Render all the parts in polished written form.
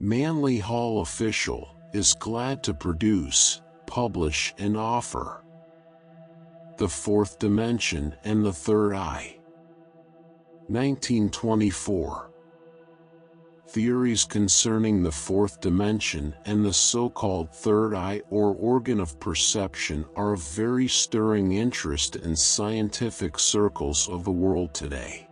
Manly Hall official, is glad to produce, publish and offer. The Fourth Dimension and the Third Eye. 1924. Theories concerning the fourth dimension and the so-called third eye or organ of perception are of very stirring interest in scientific circles of the world today.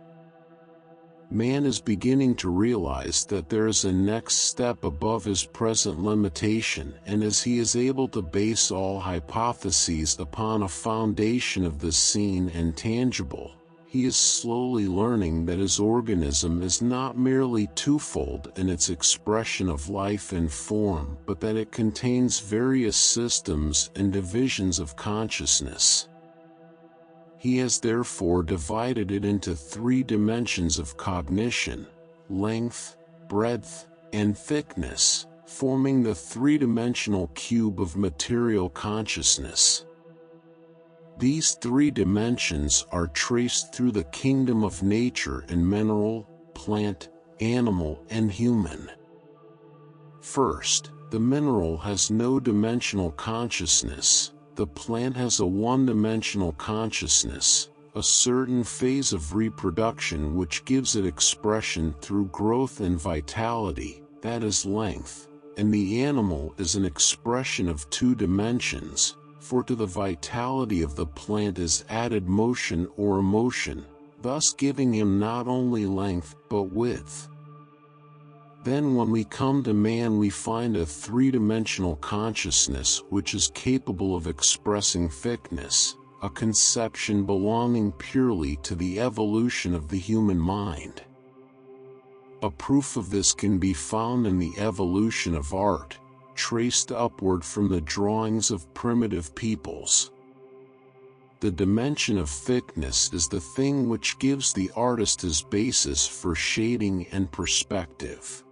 Man is beginning to realize that there is a next step above his present limitation, and as he is able to base all hypotheses upon a foundation of the seen and tangible, he is slowly learning that his organism is not merely twofold in its expression of life and form, but that it contains various systems and divisions of consciousness. He has therefore divided it into three dimensions of cognition: length, breadth, and thickness, forming the three-dimensional cube of material consciousness. These three dimensions are traced through the kingdom of nature in mineral, plant, animal, and human. First, the mineral has no dimensional consciousness. The plant has a one-dimensional consciousness, a certain phase of reproduction which gives it expression through growth and vitality, that is length, and the animal is an expression of two dimensions, for to the vitality of the plant is added motion or emotion, thus giving him not only length but width. Then when we come to man, we find a three-dimensional consciousness which is capable of expressing thickness, a conception belonging purely to the evolution of the human mind. A proof of this can be found in the evolution of art, traced upward from the drawings of primitive peoples. The dimension of thickness is the thing which gives the artist his basis for shading and perspective.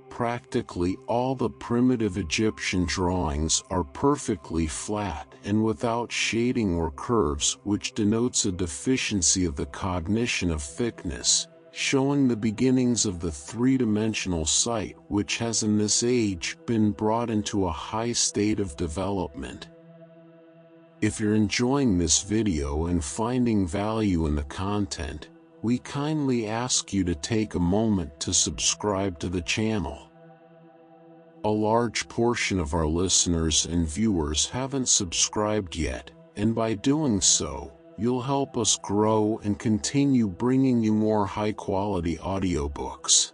Practically all the primitive Egyptian drawings are perfectly flat and without shading or curves, which denotes a deficiency of the cognition of thickness, showing the beginnings of the three-dimensional sight, which has in this age been brought into a high state of development. If you're enjoying this video and finding value in the content, we kindly ask you to take a moment to subscribe to the channel. A large portion of our listeners and viewers haven't subscribed yet, and by doing so, you'll help us grow and continue bringing you more high-quality audiobooks.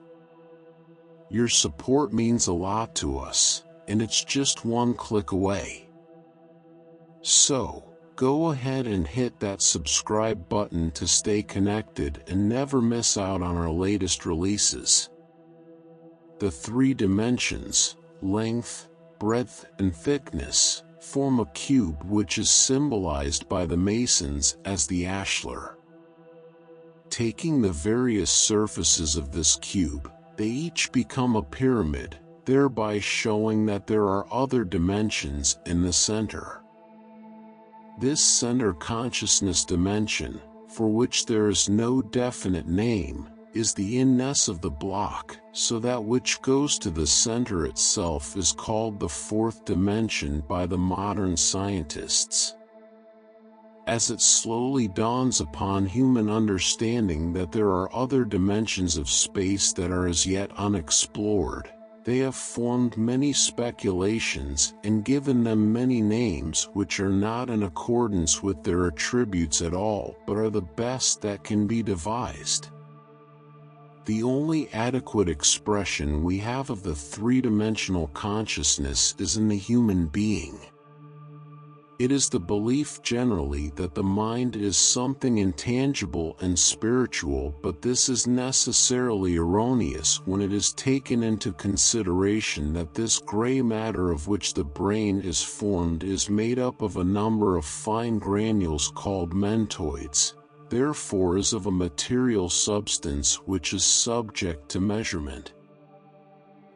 Your support means a lot to us, and it's just one click away. So, go ahead and hit that subscribe button to stay connected and never miss out on our latest releases. The three dimensions, length, breadth, and thickness, form a cube which is symbolized by the Masons as the ashlar. Taking the various surfaces of this cube, they each become a pyramid, thereby showing that there are other dimensions in the center. This center consciousness dimension, for which there is no definite name, is the inness of the block, so that which goes to the center itself is called the fourth dimension by the modern scientists. As it slowly dawns upon human understanding that there are other dimensions of space that are as yet unexplored, they have formed many speculations and given them many names which are not in accordance with their attributes at all, but are the best that can be devised. The only adequate expression we have of the three-dimensional consciousness is in the human being. It is the belief generally that the mind is something intangible and spiritual, but this is necessarily erroneous when it is taken into consideration that this gray matter of which the brain is formed is made up of a number of fine granules called mentoids, therefore is of a material substance which is subject to measurement.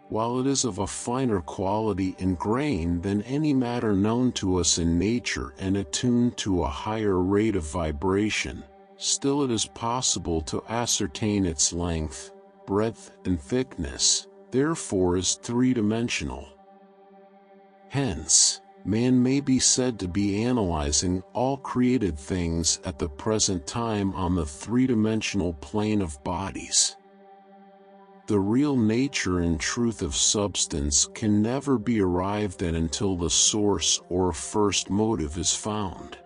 While it is of a finer quality in grain than any matter known to us in nature and attuned to a higher rate of vibration, still it is possible to ascertain its length, breadth, and thickness, therefore is three-dimensional. Hence, man may be said to be analyzing all created things at the present time on the three-dimensional plane of bodies. The real nature and truth of substance can never be arrived at until the source or first motive is found.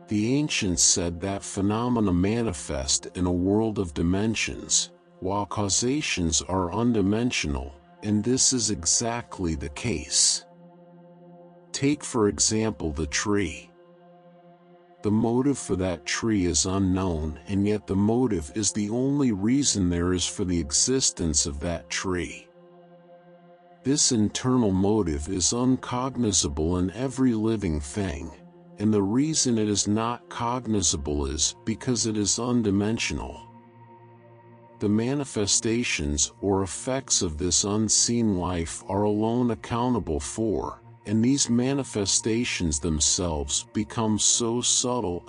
The ancients said that phenomena manifest in a world of dimensions, while causations are undimensional, and this is exactly the case. Take for example the tree. The motive for that tree is unknown, and yet the motive is the only reason there is for the existence of that tree. This internal motive is uncognizable in every living thing, and the reason it is not cognizable is because it is undimensional. The manifestations or effects of this unseen life are alone accountable for, and these manifestations themselves become so subtle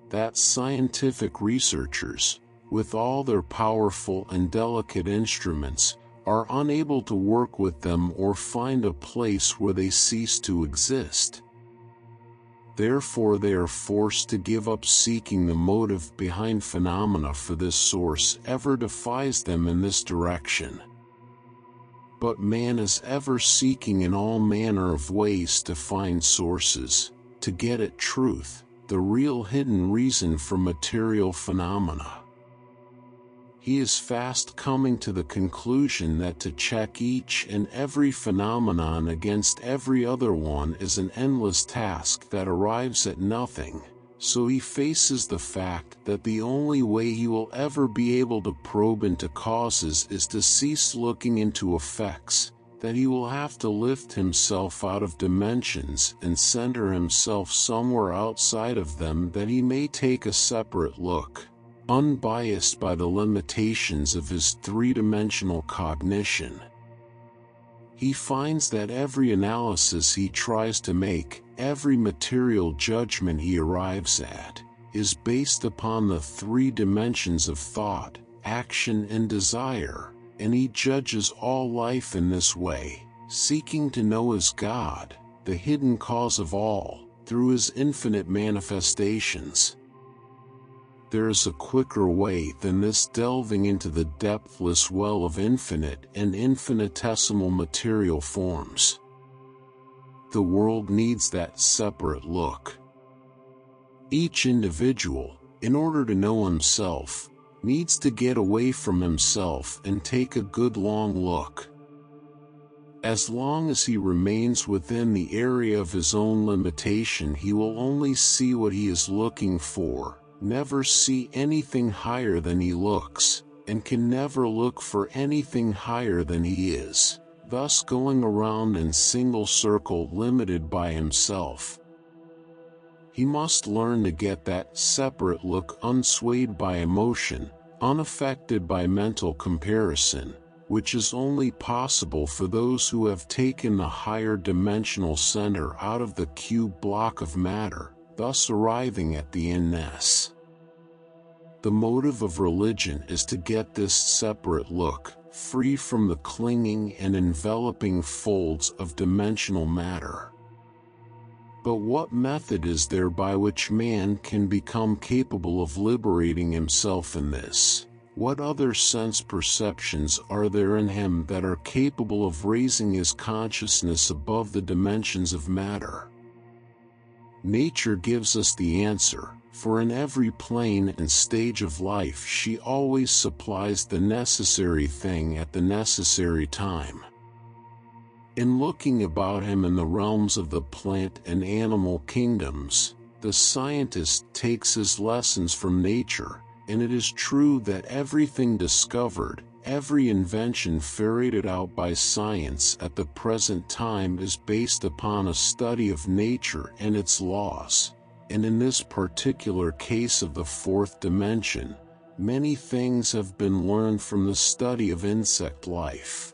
that scientific researchers, with all their powerful and delicate instruments, are unable to work with them or find a place where they cease to exist. Therefore they are forced to give up seeking the motive behind phenomena, for this source ever defies them in this direction. But man is ever seeking in all manner of ways to find sources, to get at truth, the real hidden reason for material phenomena. He is fast coming to the conclusion that to check each and every phenomenon against every other one is an endless task that arrives at nothing, so he faces the fact that the only way he will ever be able to probe into causes is to cease looking into effects, that he will have to lift himself out of dimensions and center himself somewhere outside of them, that he may take a separate look, unbiased by the limitations of his three-dimensional cognition. He finds that every analysis he tries to make, every material judgment he arrives at, is based upon the three dimensions of thought, action and desire, and he judges all life in this way, seeking to know as God, the hidden cause of all, through his infinite manifestations. There is a quicker way than this delving into the depthless well of infinite and infinitesimal material forms. The world needs that separate look. Each individual, in order to know himself, needs to get away from himself and take a good long look. As long as he remains within the area of his own limitation, he will only see what he is looking for, never see anything higher than he looks, and can never look for anything higher than he is, thus going around in single circle, limited by himself. He must learn to get that separate look, unswayed by emotion, unaffected by mental comparison, which is only possible for those who have taken the higher dimensional center out of the cube block of matter, thus arriving at the in-ness. The motive of religion is to get this separate look, free from the clinging and enveloping folds of dimensional matter. But what method is there by which man can become capable of liberating himself in this? What other sense perceptions are there in him that are capable of raising his consciousness above the dimensions of matter? Nature gives us the answer, for in every plane and stage of life she always supplies the necessary thing at the necessary time. In looking about him in the realms of the plant and animal kingdoms, the scientist takes his lessons from nature, and it is true that everything discovered, every invention ferreted out by science at the present time is based upon a study of nature and its laws, and in this particular case of the fourth dimension, many things have been learned from the study of insect life.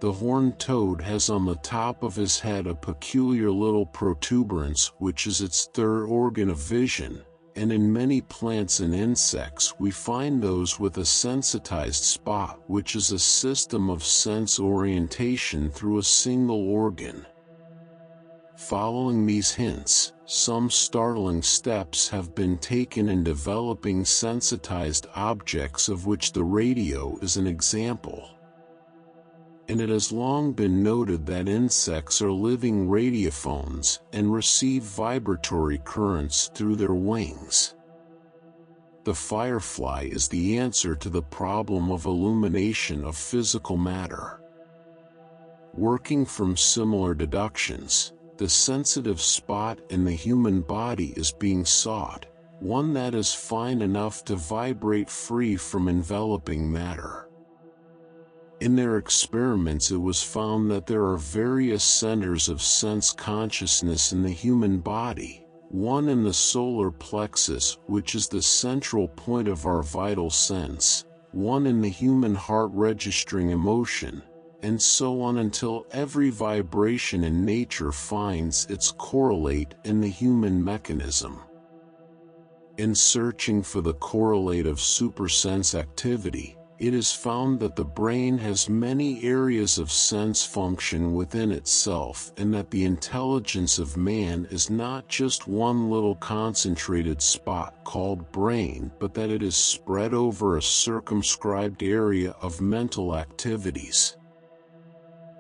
The horned toad has on the top of his head a peculiar little protuberance which is its third organ of vision, and in many plants and insects we find those with a sensitized spot, which is a system of sense orientation through a single organ. Following these hints, some startling steps have been taken in developing sensitized objects, of which the radio is an example. And it has long been noted that insects are living radiophones and receive vibratory currents through their wings. The firefly is the answer to the problem of illumination of physical matter. Working from similar deductions, the sensitive spot in the human body is being sought, one that is fine enough to vibrate free from enveloping matter. In their experiments, it was found that there are various centers of sense consciousness in the human body, one in the solar plexus, which is the central point of our vital sense, one in the human heart registering emotion, and so on until every vibration in nature finds its correlate in the human mechanism. In searching for the correlate of supersense activity, it is found that the brain has many areas of sense function within itself, and that the intelligence of man is not just one little concentrated spot called brain, but that it is spread over a circumscribed area of mental activities.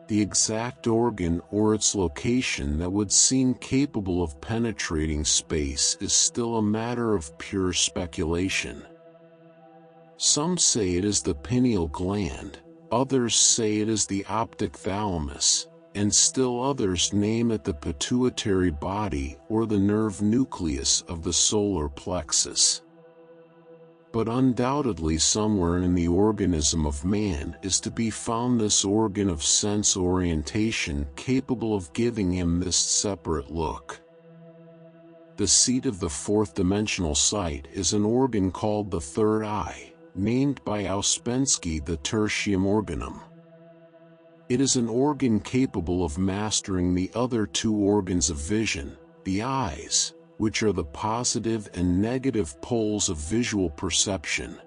The exact organ or its location that would seem capable of penetrating space is still a matter of pure speculation. Some say it is the pineal gland, others say it is the optic thalamus, and still others name it the pituitary body or the nerve nucleus of the solar plexus. But undoubtedly somewhere in the organism of man is to be found this organ of sense orientation capable of giving him this separate look. The seat of the fourth dimensional sight is an organ called the third eye, named by Ouspensky the tertium organum. It is an organ capable of mastering the other two organs of vision, the eyes, which are the positive and negative poles of visual perception.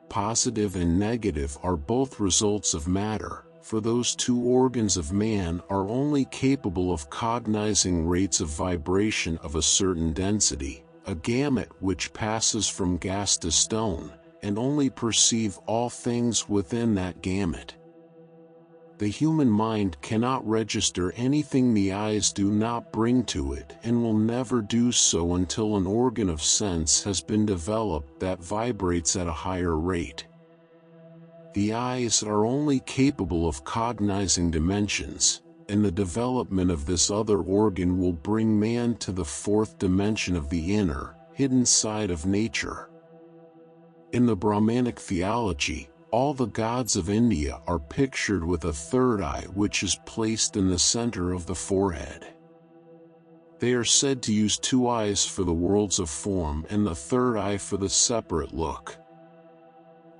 Positive and negative are both results of matter, for those two organs of man are only capable of cognizing rates of vibration of a certain density, a gamut which passes from gas to stone, and only perceive all things within that gamut. The human mind cannot register anything the eyes do not bring to it, and will never do so until an organ of sense has been developed that vibrates at a higher rate. The eyes are only capable of cognizing dimensions, and the development of this other organ will bring man to the fourth dimension of the inner, hidden side of nature. In the Brahmanic theology, all the gods of India are pictured with a third eye which is placed in the center of the forehead. They are said to use two eyes for the worlds of form and the third eye for the separate look.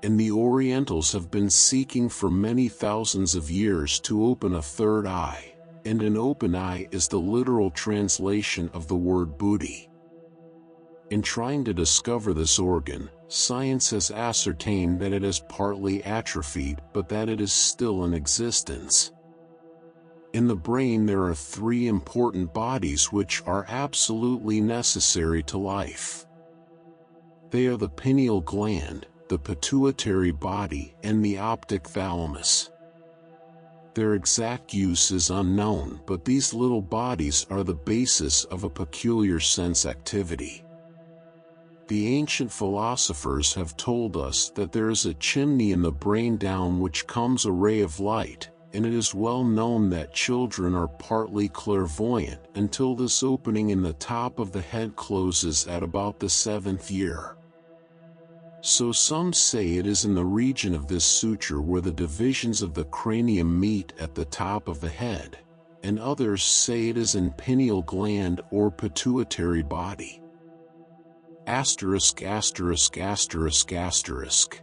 And the Orientals have been seeking for many thousands of years to open a third eye, and an open eye is the literal translation of the word buddhi. In trying to discover this organ, science has ascertained that it has partly atrophied, but that it is still in existence. In the brain there are three important bodies which are absolutely necessary to life. They are the pineal gland, the pituitary body, and the optic thalamus. Their exact use is unknown, but these little bodies are the basis of a peculiar sense activity. The ancient philosophers have told us that there is a chimney in the brain down which comes a ray of light, and it is well known that children are partly clairvoyant until this opening in the top of the head closes at about the 7th year. So some say it is in the region of this suture where the divisions of the cranium meet at the top of the head, and others say it is in pineal gland or pituitary body. Asterisk, asterisk, asterisk, asterisk.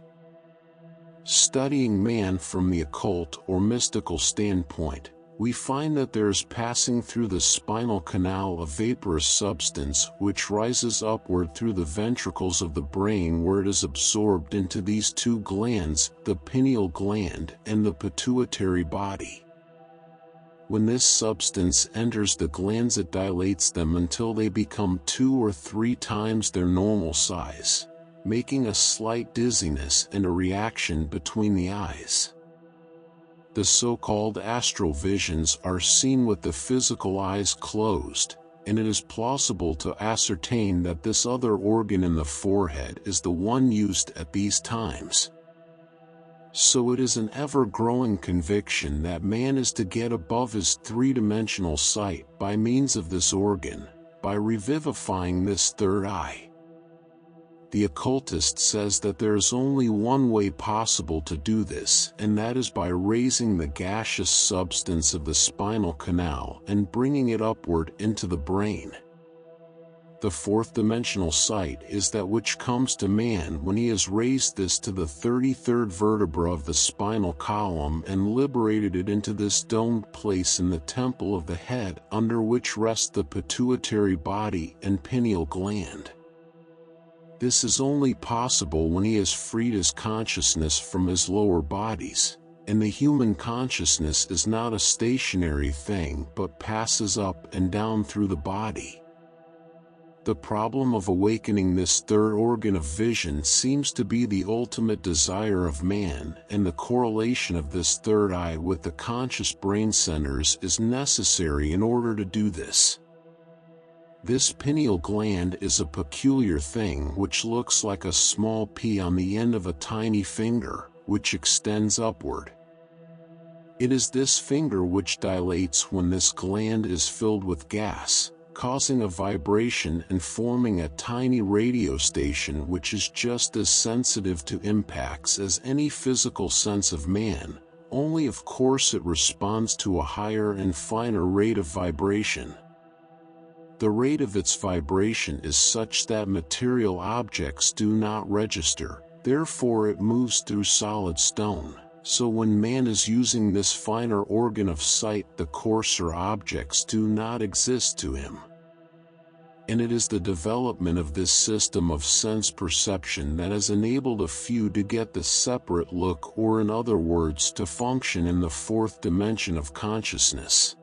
Studying man from the occult or mystical standpoint, we find that there is passing through the spinal canal a vaporous substance which rises upward through the ventricles of the brain, where it is absorbed into these two glands, the pineal gland and the pituitary body. When this substance enters the glands, it dilates them until they become 2 or 3 times their normal size, making a slight dizziness and a reaction between the eyes. The so-called astral visions are seen with the physical eyes closed, and it is plausible to ascertain that this other organ in the forehead is the one used at these times. So it is an ever-growing conviction that man is to get above his three-dimensional sight by means of this organ, by revivifying this third eye. The occultist says that there is only one way possible to do this, and that is by raising the gaseous substance of the spinal canal and bringing it upward into the brain. The fourth-dimensional sight is that which comes to man when he has raised this to the 33rd vertebra of the spinal column and liberated it into this domed place in the temple of the head, under which rest the pituitary body and pineal gland. This is only possible when he has freed his consciousness from his lower bodies, and the human consciousness is not a stationary thing but passes up and down through the body. The problem of awakening this third organ of vision seems to be the ultimate desire of man, and the correlation of this third eye with the conscious brain centers is necessary in order to do this. This pineal gland is a peculiar thing which looks like a small pea on the end of a tiny finger, which extends upward. It is this finger which dilates when this gland is filled with gas, causing a vibration and forming a tiny radio station which is just as sensitive to impacts as any physical sense of man, only of course it responds to a higher and finer rate of vibration. The rate of its vibration is such that material objects do not register, therefore it moves through solid stone. So when man is using this finer organ of sight, the coarser objects do not exist to him. And it is the development of this system of sense perception that has enabled a few to get the separate look, or in other words, to function in the fourth dimension of consciousness.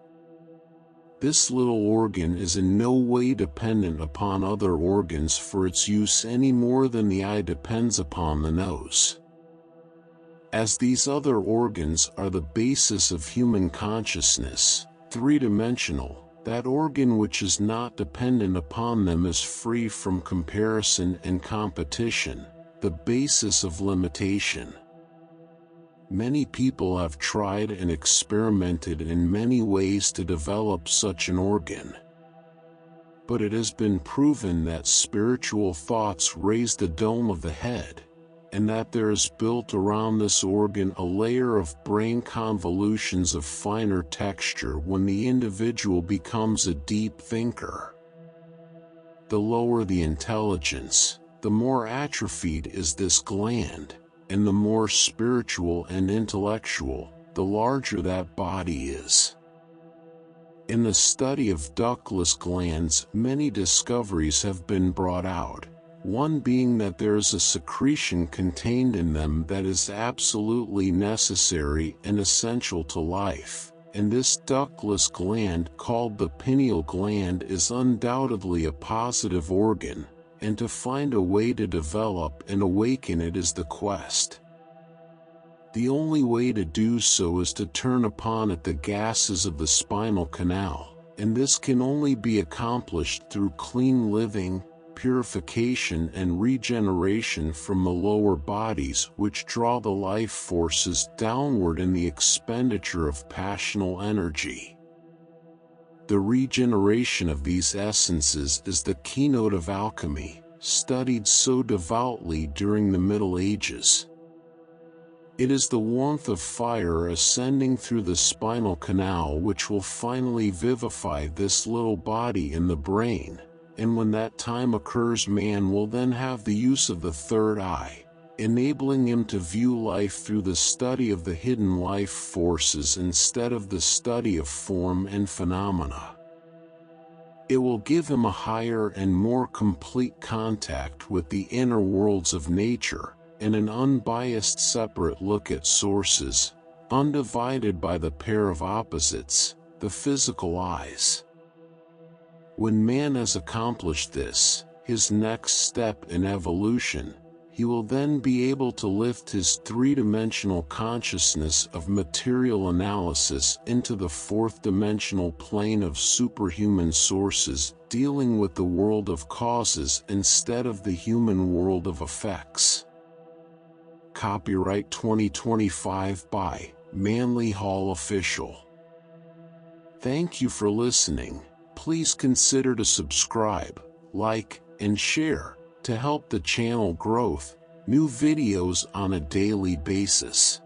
This little organ is in no way dependent upon other organs for its use any more than the eye depends upon the nose. As these other organs are the basis of human consciousness, three-dimensional, that organ which is not dependent upon them is free from comparison and competition, the basis of limitation. Many people have tried and experimented in many ways to develop such an organ. But it has been proven that spiritual thoughts raise the dome of the head, and that there is built around this organ a layer of brain convolutions of finer texture when the individual becomes a deep thinker. The lower the intelligence, the more atrophied is this gland, and the more spiritual and intellectual, the larger that body is. In the study of ductless glands, many discoveries have been brought out, one being that there is a secretion contained in them that is absolutely necessary and essential to life, and this ductless gland, called the pineal gland, is undoubtedly a positive organ, and to find a way to develop and awaken it is the quest. The only way to do so is to turn upon it the gases of the spinal canal, and this can only be accomplished through clean living, purification and regeneration from the lower bodies which draw the life forces downward in the expenditure of passional energy. The regeneration of these essences is the keynote of alchemy, studied so devoutly during the Middle Ages. It is the warmth of fire ascending through the spinal canal which will finally vivify this little body in the brain, and when that time occurs, man will then have the use of the third eye, enabling him to view life through the study of the hidden life forces instead of the study of form and phenomena. It will give him a higher and more complete contact with the inner worlds of nature, and an unbiased separate look at sources, undivided by the pair of opposites, the physical eyes. When man has accomplished this, his next step in evolution, he will then be able to lift his three-dimensional consciousness of material analysis into the fourth-dimensional plane of superhuman sources, dealing with the world of causes instead of the human world of effects. Copyright 2025 by Manly Hall Official. Thank you for listening. Please consider to subscribe, like, and share to help the channel growth, new videos on a daily basis.